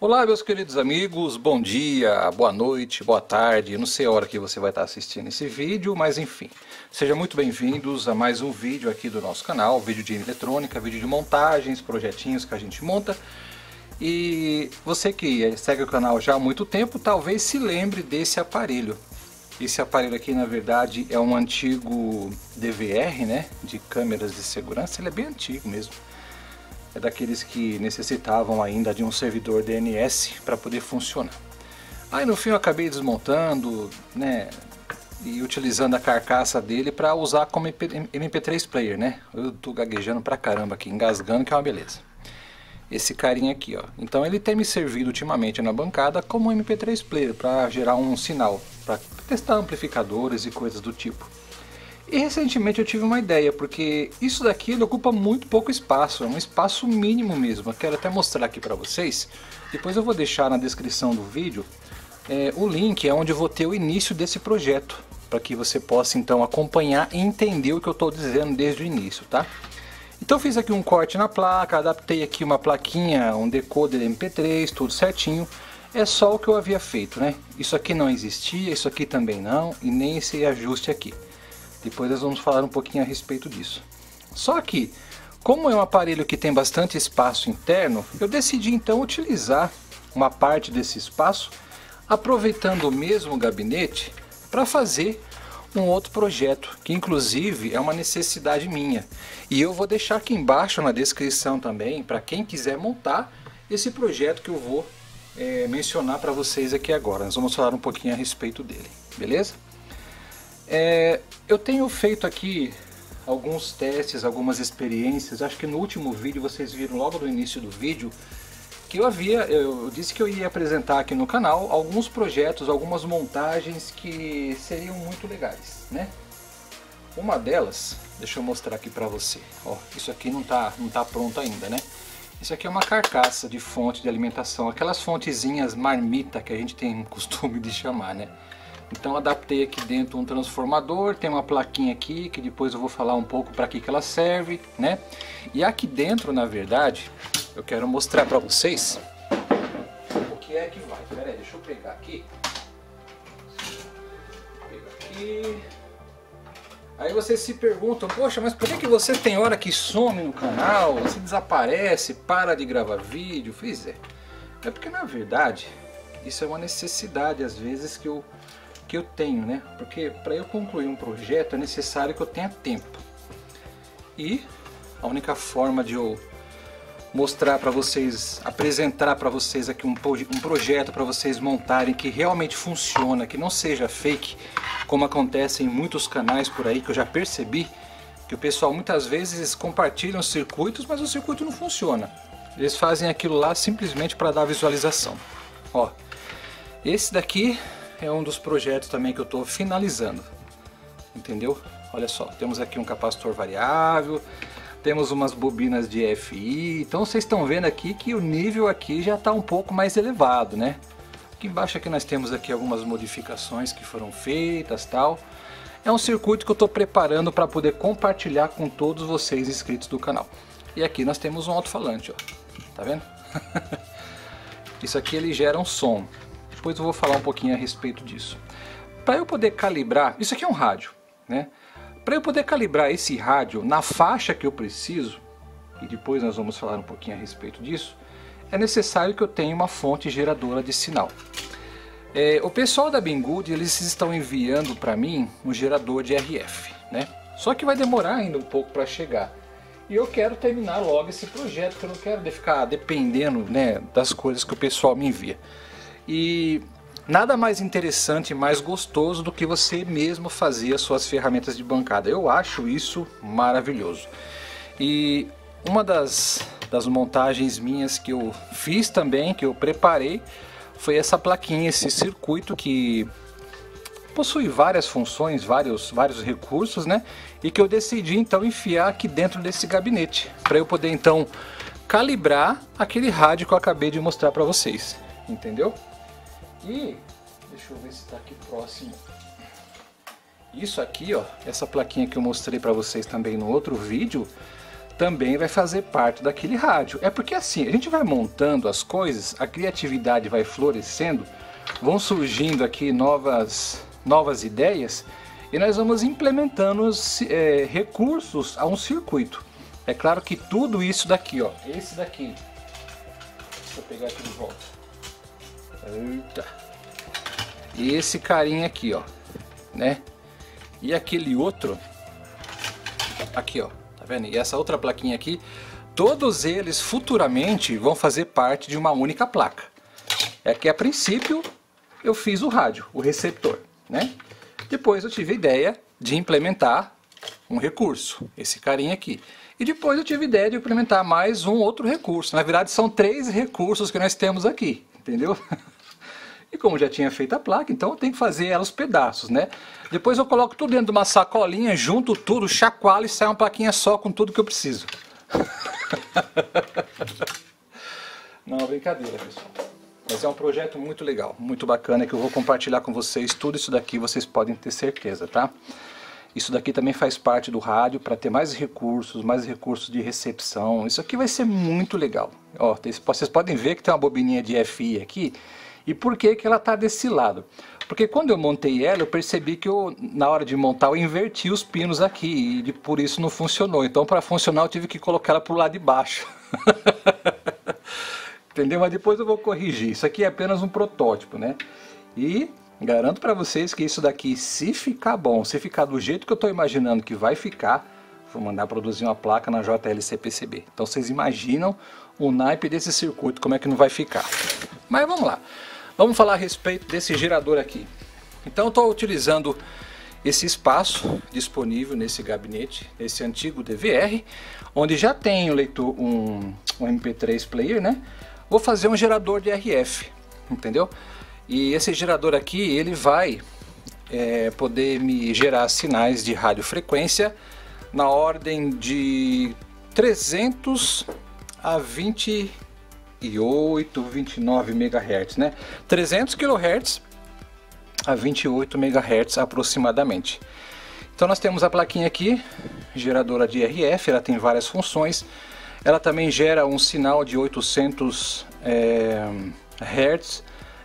Olá, meus queridos amigos, bom dia, boa noite, boa tarde, não sei a hora que você vai estar assistindo esse vídeo, mas enfim, sejam muito bem-vindos a mais um vídeo aqui do nosso canal, vídeo de eletrônica, vídeo de montagens, projetinhos que a gente monta. E você que segue o canal já há muito tempo, talvez se lembre desse aparelho. Esse aparelho aqui, na verdade, é um antigo DVR, né, de câmeras de segurança, ele é bem antigo mesmo. É daqueles que necessitavam ainda de um servidor DNS para poder funcionar. Aí no fim eu acabei desmontando, né, e utilizando a carcaça dele para usar como MP3 player, né. Eu tô gaguejando pra caramba aqui, engasgando, que é uma beleza. Esse carinha aqui, ó. Então ele tem me servido ultimamente na bancada como MP3 player para gerar um sinal, para testar amplificadores e coisas do tipo. E recentemente eu tive uma ideia, porque isso daqui ele ocupa muito pouco espaço, é um espaço mínimo mesmo. Eu quero até mostrar aqui para vocês, depois eu vou deixar na descrição do vídeo o link onde eu vou ter o início desse projeto, para que você possa então acompanhar e entender o que eu estou dizendo desde o início, tá? Então eu fiz aqui um corte na placa, adaptei aqui uma plaquinha, um decoder MP3, tudo certinho. É só o que eu havia feito, né? Isso aqui não existia, isso aqui também não, e nem esse ajuste aqui. Depois nós vamos falar um pouquinho a respeito disso. Só que, como é um aparelho que tem bastante espaço interno, eu decidi então utilizar uma parte desse espaço, aproveitando o mesmo gabinete, para fazer um outro projeto, que inclusive é uma necessidade minha. E eu vou deixar aqui embaixo na descrição também, para quem quiser montar esse projeto que eu vou mencionar para vocês aqui agora. Nós vamos falar um pouquinho a respeito dele, beleza? Eu tenho feito aqui alguns testes, algumas experiências. Acho que no último vídeo vocês viram logo no início do vídeo que eu disse que eu ia apresentar aqui no canal alguns projetos, algumas montagens que seriam muito legais, né? Uma delas, deixa eu mostrar aqui para você. Ó, isso aqui não tá pronto ainda, né? Isso aqui é uma carcaça de fonte de alimentação, aquelas fontezinhas marmita que a gente tem costume de chamar, né? Então adaptei aqui dentro um transformador, tem uma plaquinha aqui que depois eu vou falar um pouco para que ela serve, né? E aqui dentro, na verdade, eu quero mostrar para vocês o que é que vai. Pera aí, deixa eu pegar aqui. Pega aqui. Aí vocês se perguntam, poxa, mas por que você tem hora que some no canal, você desaparece, para de gravar vídeo? Pois é. É porque na verdade, isso é uma necessidade às vezes que eu tenho, né? Porque para eu concluir um projeto é necessário que eu tenha tempo. E a única forma de eu mostrar para vocês, apresentar para vocês aqui um projeto para vocês montarem que realmente funciona, que não seja fake, como acontece em muitos canais por aí, que eu já percebi que o pessoal muitas vezes compartilha os circuitos, mas o circuito não funciona. Eles fazem aquilo lá simplesmente para dar visualização. Ó, esse daqui é um dos projetos também que eu estou finalizando, entendeu? Olha só, temos aqui um capacitor variável, temos umas bobinas de FI, então vocês estão vendo aqui que o nível aqui já está um pouco mais elevado, né? Aqui embaixo aqui nós temos aqui algumas modificações que foram feitas, tal. É um circuito que eu estou preparando para poder compartilhar com todos vocês inscritos do canal. E aqui nós temos um alto-falante, ó, tá vendo? Isso aqui ele gera um som. Depois eu vou falar um pouquinho a respeito disso. Para eu poder calibrar, isso aqui é um rádio, né? Para eu poder calibrar esse rádio na faixa que eu preciso, e depois nós vamos falar um pouquinho a respeito disso, é necessário que eu tenha uma fonte geradora de sinal. O pessoal da Banggood, eles estão enviando para mim um gerador de RF, né? Só que vai demorar ainda um pouco para chegar. E eu quero terminar logo esse projeto, porque eu não quero ficar dependendo, né, das coisas que o pessoal me envia. E nada mais interessante e mais gostoso do que você mesmo fazer as suas ferramentas de bancada. Eu acho isso maravilhoso. E uma das montagens minhas que eu fiz também, que eu preparei, foi essa plaquinha, esse circuito que possui várias funções, vários recursos, né? E que eu decidi então enfiar aqui dentro desse gabinete, para eu poder então calibrar aquele rádio que eu acabei de mostrar para vocês, entendeu? E deixa eu ver se está aqui próximo. Isso aqui, ó, essa plaquinha que eu mostrei para vocês também no outro vídeo, também vai fazer parte daquele rádio. É porque assim, a gente vai montando as coisas, a criatividade vai florescendo, vão surgindo aqui novas ideias e nós vamos implementando recursos a um circuito. É claro que tudo isso daqui, ó, esse daqui, deixa eu pegar aqui de volta. Eita. E esse carinha aqui, ó, né? E aquele outro aqui, ó, tá vendo? E essa outra plaquinha aqui, todos eles futuramente vão fazer parte de uma única placa. É que a princípio eu fiz o rádio, o receptor, né? Depois eu tive a ideia de implementar um recurso, esse carinha aqui. E depois eu tive a ideia de implementar mais um outro recurso. Na verdade são 3 recursos que nós temos aqui, entendeu? E como já tinha feito a placa, então eu tenho que fazer ela os pedaços, né? Depois eu coloco tudo dentro de uma sacolinha, junto tudo, chacoalho e sai uma plaquinha só com tudo que eu preciso. Não, brincadeira, pessoal. Mas é um projeto muito legal, muito bacana, que eu vou compartilhar com vocês. Tudo isso daqui vocês podem ter certeza, tá? Isso daqui também faz parte do rádio para ter mais recursos de recepção. Isso aqui vai ser muito legal. Ó, vocês podem ver que tem uma bobininha de FI aqui. E por que ela está desse lado? Porque quando eu montei ela, eu percebi que na hora de montar eu inverti os pinos aqui e por isso não funcionou. Então para funcionar eu tive que colocar ela para o lado de baixo. Entendeu? Mas depois eu vou corrigir. Isso aqui é apenas um protótipo, né? E garanto para vocês que isso daqui, se ficar bom, se ficar do jeito que eu estou imaginando que vai ficar, vou mandar produzir uma placa na JLC-PCB. Então vocês imaginam o naipe desse circuito, como é que não vai ficar. Mas vamos lá. Vamos falar a respeito desse gerador aqui. Então eu estou utilizando esse espaço disponível nesse gabinete, esse antigo DVR, onde já tem o leitor, um MP3 player, né? Vou fazer um gerador de RF, entendeu? E esse gerador aqui, ele vai poder me gerar sinais de radiofrequência na ordem de 300 a 28, 29 MHz, né? 300 kHz a 28 MHz aproximadamente. Então nós temos a plaquinha aqui, geradora de RF, ela tem várias funções. Ela também gera um sinal de 800 Hz,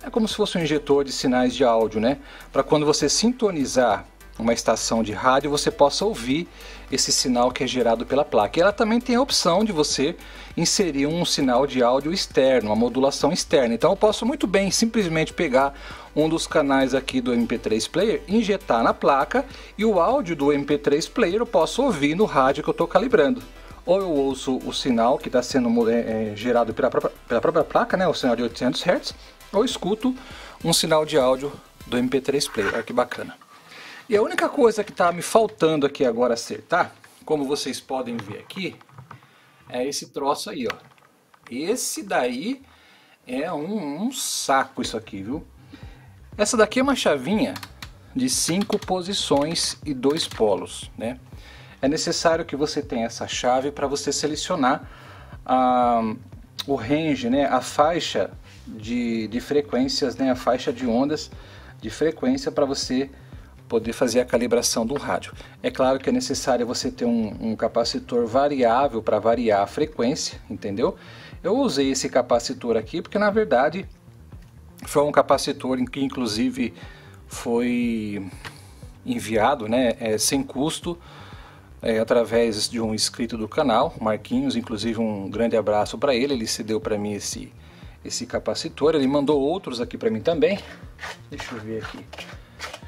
é como se fosse um injetor de sinais de áudio, né? Para quando você sintonizar uma estação de rádio, você possa ouvir esse sinal que é gerado pela placa. E ela também tem a opção de você inserir um sinal de áudio externo, uma modulação externa. Então eu posso muito bem simplesmente pegar um dos canais aqui do MP3 Player, injetar na placa e o áudio do MP3 Player eu posso ouvir no rádio que eu estou calibrando. Ou eu ouço o sinal que está sendo gerado pela própria placa, né, o sinal de 800 Hz, ou escuto um sinal de áudio do MP3 Player. Olha que bacana. E a única coisa que está me faltando aqui agora acertar, como vocês podem ver aqui, é esse troço aí, ó. Esse daí é um saco isso aqui, viu? Essa daqui é uma chavinha de 5 posições e 2 polos, né? É necessário que você tenha essa chave para você selecionar o range, né? A faixa de frequências, né? A faixa de ondas de frequência para você poder fazer a calibração do rádio. É claro que é necessário você ter um capacitor variável para variar a frequência, entendeu? Eu usei esse capacitor aqui porque na verdade foi um capacitor em que inclusive foi enviado, né, sem custo, através de um inscrito do canal, Marquinhos. Inclusive um grande abraço para ele, ele cedeu para mim esse capacitor, ele mandou outros aqui para mim também. Deixa eu ver aqui.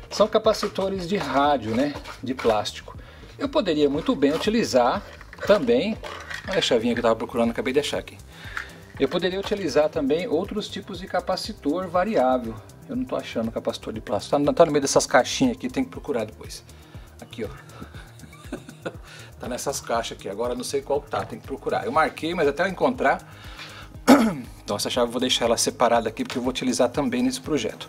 São capacitores de rádio, né, de plástico. Eu poderia muito bem utilizar também, olha a chavinha que eu estava procurando, acabei de achar aqui. Eu poderia utilizar também outros tipos de capacitor variável. Eu não estou achando capacitor de plástico, tá no meio dessas caixinhas aqui, tem que procurar depois. Aqui, ó. Tá nessas caixas aqui, agora não sei qual tá, tem que procurar. Eu marquei, mas até eu encontrar. Então essa chave eu vou deixar ela separada aqui, porque eu vou utilizar também nesse projeto.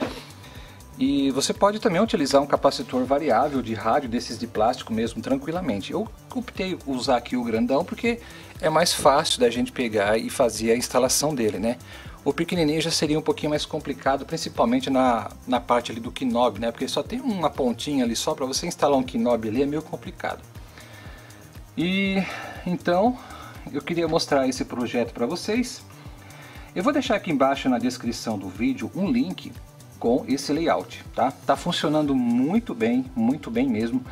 E você pode também utilizar um capacitor variável de rádio, desses de plástico mesmo, tranquilamente. Eu optei por usar aqui o grandão porque é mais fácil da gente pegar e fazer a instalação dele, né? O pequenininho já seria um pouquinho mais complicado, principalmente na parte ali do knob, né? Porque só tem uma pontinha ali só, para você instalar um knob ali é meio complicado. E então eu queria mostrar esse projeto para vocês. Eu vou deixar aqui embaixo na descrição do vídeo um link com esse layout, tá? Tá funcionando muito bem mesmo.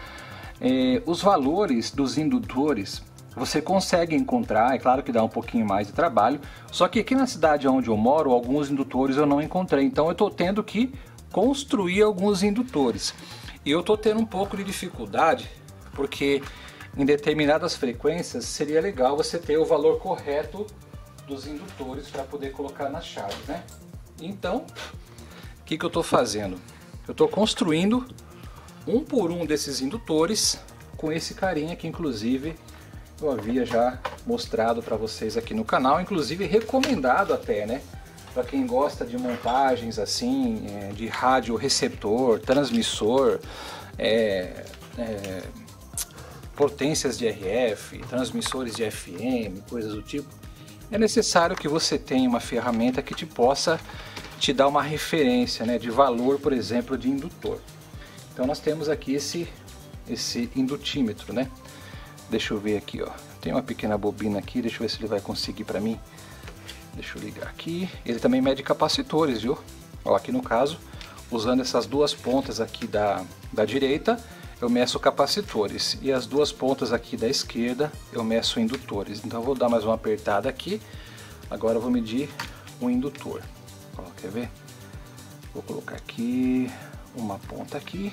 Os valores dos indutores você consegue encontrar, é claro que dá um pouquinho mais de trabalho, só que aqui na cidade onde eu moro, alguns indutores eu não encontrei, então eu estou tendo que construir alguns indutores. E eu estou tendo um pouco de dificuldade, porque em determinadas frequências seria legal você ter o valor correto dos indutores para poder colocar nas chaves, né? Então, o que eu estou fazendo? Eu estou construindo um por um desses indutores com esse carinha que inclusive eu havia já mostrado para vocês aqui no canal, inclusive recomendado até, né? Para quem gosta de montagens assim, de rádio receptor, transmissor, potências de RF, transmissores de FM, coisas do tipo, é necessário que você tenha uma ferramenta que possa te dar uma referência, né, de valor, por exemplo, de indutor. Então nós temos aqui esse indutímetro, né? Deixa eu ver aqui, ó. Tem uma pequena bobina aqui, deixa eu ver se ele vai conseguir para mim. Deixa eu ligar aqui. Ele também mede capacitores, viu? Ó, aqui no caso, usando essas duas pontas aqui da direita, eu meço capacitores. E as duas pontas aqui da esquerda, eu meço indutores. Então eu vou dar mais uma apertada aqui. Agora eu vou medir um indutor. Ó, quer ver? Vou colocar aqui uma ponta aqui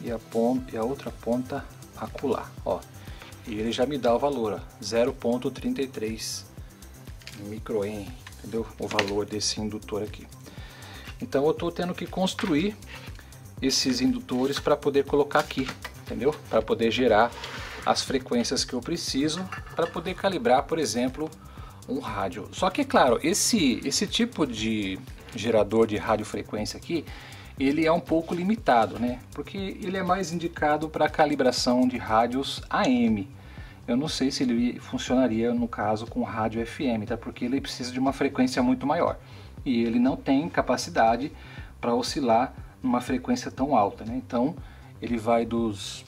e a outra ponta acolá, ó. E ele já me dá o valor, 0,33 microen, entendeu? O valor desse indutor aqui. Então eu estou tendo que construir esses indutores para poder colocar aqui, entendeu? Para poder gerar as frequências que eu preciso para poder calibrar, por exemplo, um rádio. Só que, claro, esse tipo de gerador de radiofrequência aqui, ele é um pouco limitado, né? Porque ele é mais indicado para calibração de rádios AM. Eu não sei se ele funcionaria no caso com rádio FM, tá? Porque ele precisa de uma frequência muito maior e ele não tem capacidade para oscilar numa frequência tão alta, né? Então ele vai dos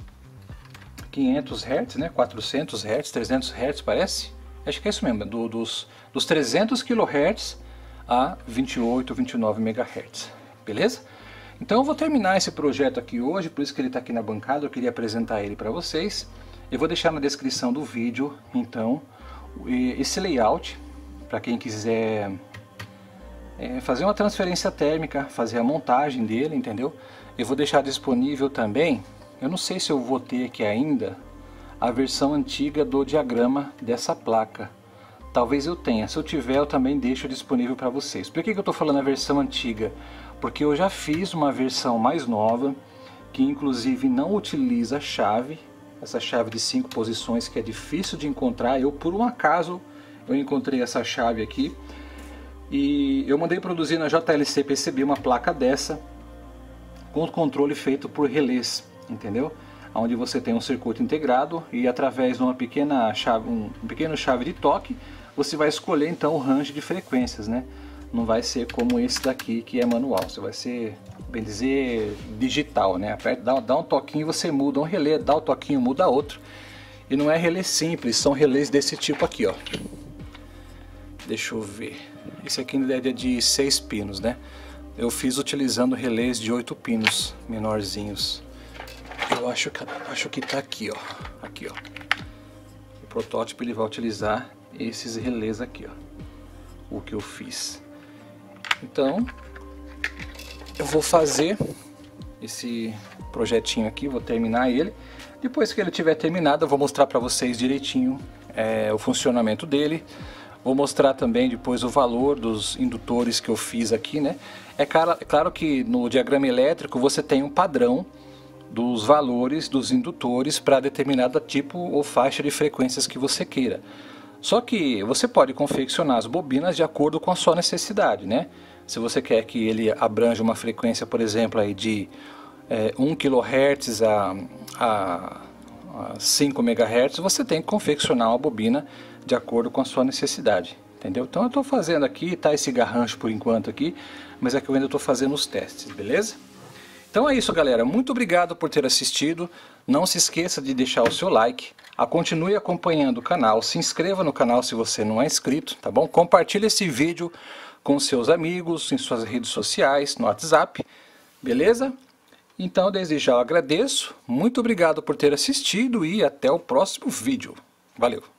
500 Hz, né? 400 Hz, 300 Hz parece? Acho que é isso mesmo, dos 300 kHz a 28, 29 MHz, beleza? Então eu vou terminar esse projeto aqui hoje, por isso que ele está aqui na bancada, eu queria apresentar ele para vocês. Eu vou deixar na descrição do vídeo, então, esse layout, para quem quiser fazer uma transferência térmica, fazer a montagem dele, entendeu? Eu vou deixar disponível também, eu não sei se eu vou ter aqui ainda, a versão antiga do diagrama dessa placa. Talvez eu tenha, se eu tiver eu também deixo disponível para vocês. Por que eu estou falando a versão antiga? Porque eu já fiz uma versão mais nova, que inclusive não utiliza chave, essa chave de 5 posições que é difícil de encontrar. Eu, por um acaso, eu encontrei essa chave aqui, e eu mandei produzir na JLC PCB uma placa dessa, com controle feito por relés, entendeu? Onde você tem um circuito integrado e através de uma pequena chave, um pequeno chave de toque, você vai escolher então o range de frequências, né? Não vai ser como esse daqui que é manual, você vai ser, bem dizer, digital, né? Aperta, dá um toquinho, você muda um relé, dá um toquinho, muda outro. E não é relé simples, são relés desse tipo aqui, ó. Deixa eu ver. Esse aqui é de 6 pinos, né? Eu fiz utilizando relés de 8 pinos menorzinhos. Eu acho que tá aqui, ó. Aqui, ó. O protótipo ele vai utilizar esses relés aqui, ó. O que eu fiz. Então, eu vou fazer esse projetinho aqui, vou terminar ele. Depois que ele tiver terminado, eu vou mostrar para vocês direitinho o funcionamento dele. Vou mostrar também depois o valor dos indutores que eu fiz aqui, né? É claro que no diagrama elétrico você tem um padrão dos valores dos indutores para determinado tipo ou faixa de frequências que você queira. Só que você pode confeccionar as bobinas de acordo com a sua necessidade, né? Se você quer que ele abranja uma frequência, por exemplo, aí de 1 kHz a 5 MHz, você tem que confeccionar uma bobina de acordo com a sua necessidade, entendeu? Então eu estou fazendo aqui, tá esse garrancho por enquanto aqui, mas é que eu ainda estou fazendo os testes, beleza? Então é isso, galera, muito obrigado por ter assistido, Não se esqueça de deixar o seu like, continue acompanhando o canal, se inscreva no canal se você não é inscrito, tá bom? Compartilhe esse vídeo com seus amigos, em suas redes sociais, no WhatsApp, beleza? Então, desde já eu agradeço, muito obrigado por ter assistido e até o próximo vídeo. Valeu!